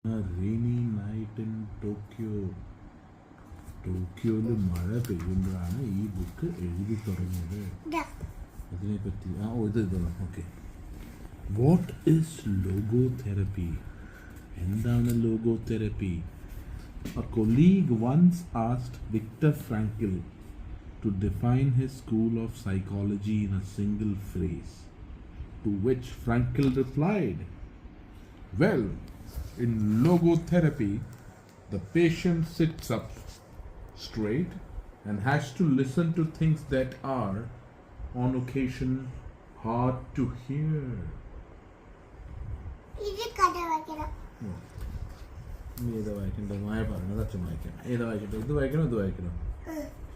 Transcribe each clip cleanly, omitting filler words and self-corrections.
A rainy night in Tokyo. ടോക്കിയോയിൽ മഴ പെയ്യുമ്പോഴാണ് ഈ book എഴുതി തുടങ്ങിയത്. അതിനെപ്പറ്റി ഓക്കെ. What is ലോഗോതെറപ്പി? എന്താണ് ലോഗോതെറപ്പി? A colleague once asked Viktor Frankl to define his school of psychology in a single phrase, to which Frankl replied, "Well, in logotherapy, the patient sits up straight and has to listen to things that are, on occasion, hard to hear." നീ ഏതാ വായിക്കണ്ടേ? മായ പറഞ്ഞത് അച്ഛൻ വായിക്കണം. ഏതാ വായിക്കട്ടെ? ഇത് വായിക്കണോ ഇത് വായിക്കണോ?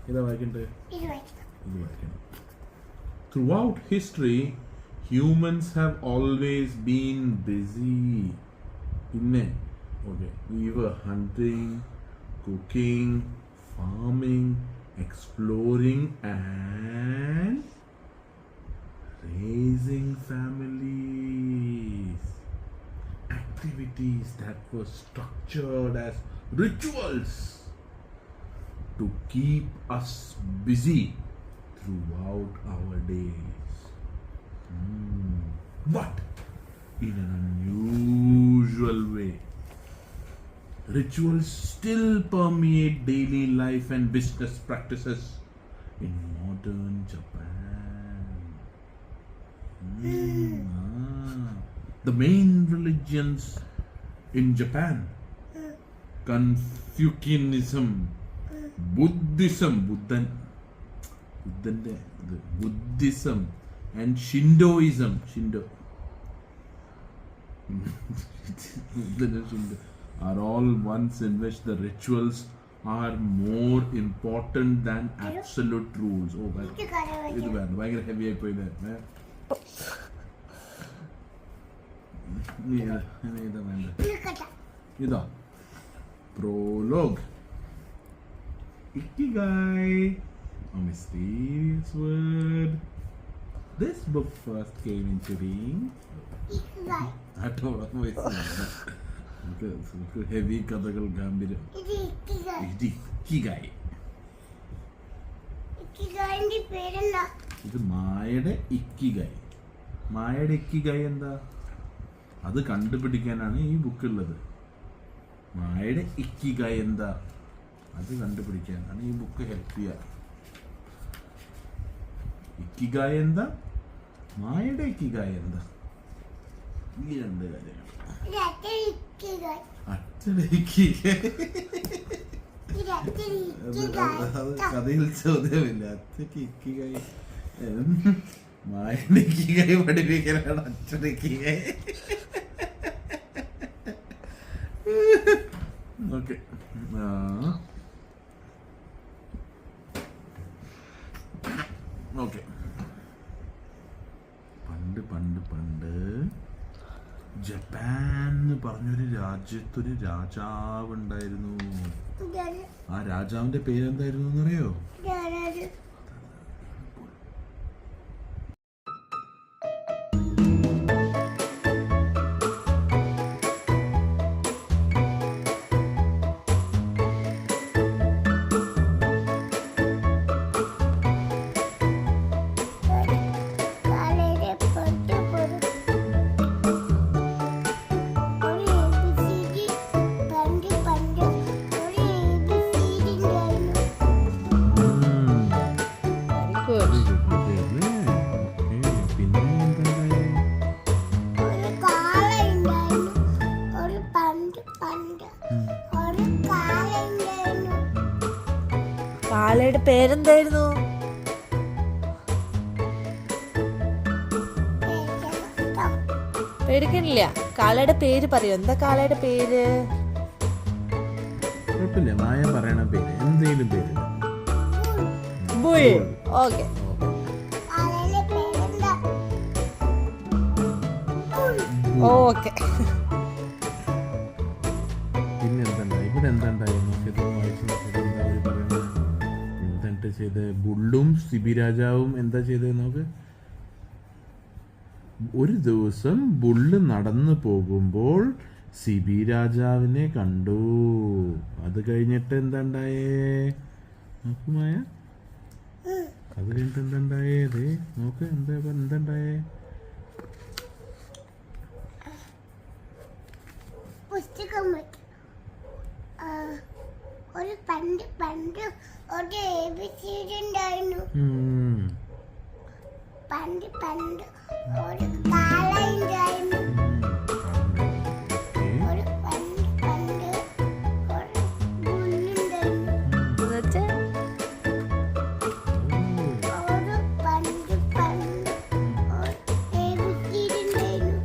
ഏതാ വായിക്കണ്ടേ? ഇത് വായിക്കണം. Throughout history, humans have always been busy. പിന്നെ we were hunting, cooking, farming, exploring and raising families. Activities that were structured as rituals to keep us busy throughout our days. But in an unusual way, rituals still permeate daily life and business practices in modern Japan. The main religions in Japan, Confucianism, Buddhism, Buddhism and Shintoism, are all ones in which the rituals are more important than absolute rules. Oh, ഇത് വേണ്ട, ഭയങ്കര heavy ആയി പോയി. ഇതാ prologue. Ikigai, a mysterious word. This book first came into being. Heavy കഥകൾ ഗാംഭീര്യം. ഇത് മായയുടെ ikigai. മായയുടെ ഇക്കിഗായ് എന്താ? അത് കണ്ടുപിടിക്കാനാണ് ഈ ബുക്ക് ഉള്ളത്. മായയുടെ ഇക്കിഗായ് എന്താ? അത് കണ്ടുപിടിക്കാനാണ് ഈ ബുക്ക് ഹെൽപ്പ് ചെയ്യുക. ഇക്കിഗായ് എന്താ? മായയുടെ ഇക്കിഗായ് എന്താ? ഈ രണ്ട് കാര്യങ്ങൾ. കഥയിൽ ചോദ്യമില്ല. അച്ഛക്ക് ഇക്കിഗായ്, മായയുടെ ഇക്കിഗായ് പഠിപ്പിക്കലാണ് അച്ഛൻ്റെ ഇക്കിഗായ്. ഓക്കെ. ഓക്കെ. പണ്ട് ജപ്പാൻ എന്ന് പറഞ്ഞൊരു രാജ്യത്തൊരു രാജാവ് ഉണ്ടായിരുന്നു. ആ രാജാവിന്റെ പേരെന്തായിരുന്നു എന്നറിയോ? കാളയുടെ പേരെന്തായിരുന്നു? പേടിക്കണില്ല, കാളയുടെ പേര് പറയൂ. എന്താ കാളയുടെ പേര്? മായ പറയണ പേര് എന്തെങ്കിലും പേര്. ഓക്കെ. ഓക്കെ. പിന്നെന്താ ഇവിടെ എന്താണ്ടായിരുന്നു? ചെയ്ത് ബുള്ളും സിബിരാജാവും എന്താ ചെയ്തത് നോക്ക്. ഒരു ദിവസം ബുള്ള് നടന്നു പോകുമ്പോൾ സിബി രാജാവിനെ കണ്ടു. അത് കഴിഞ്ഞിട്ട് എന്താണ്ടായേ നോക്ക് മായ, അത് കഴിഞ്ഞിട്ട് എന്താണ്ടായേ? അതെ നോക്ക് എന്താണ്ടായേ? പുസ്തകം ഒരു പണ്ട് പണ്ട് ഒരു ABCD ഉണ്ടായിരുന്നു. പണ്ട് പണ്ട് ഒരു കാള ഉണ്ടായിരുന്നു. ഒരു പണ്ട് പണ്ട് ഒരു പുല്ലുണ്ടായിരുന്നു. എന്നുവെച്ചാ ഒരു പണ്ട് പണ്ട് ഒരു ABCD ഉണ്ടായിരുന്നു.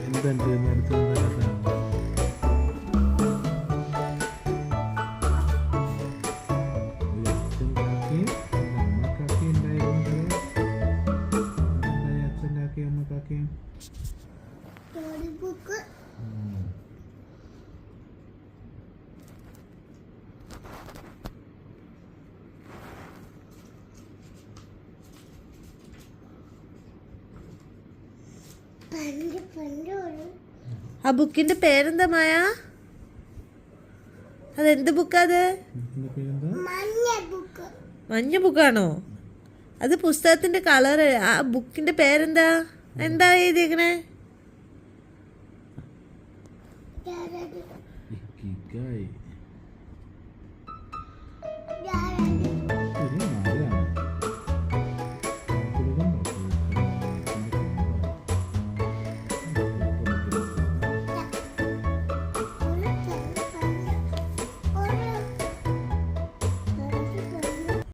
എന്തുണ്ട് അടുത്ത സ്റ്റോറി ബുക്ക് പണ്ട് പണ്ട് ഒരു ആ ബുക്കിന്റെ പേരെന്താ മായ? അതെന്ത് ബുക്കാ അത്? മഞ്ഞ ബുക്ക്. മഞ്ഞ ബുക്കാണോ? അത് പുസ്തകത്തിന്റെ കളറ്. ആ ബുക്കിന്റെ പേരെന്താ? എന്താ എഴുതിയേക്കണേ? ഞാനത്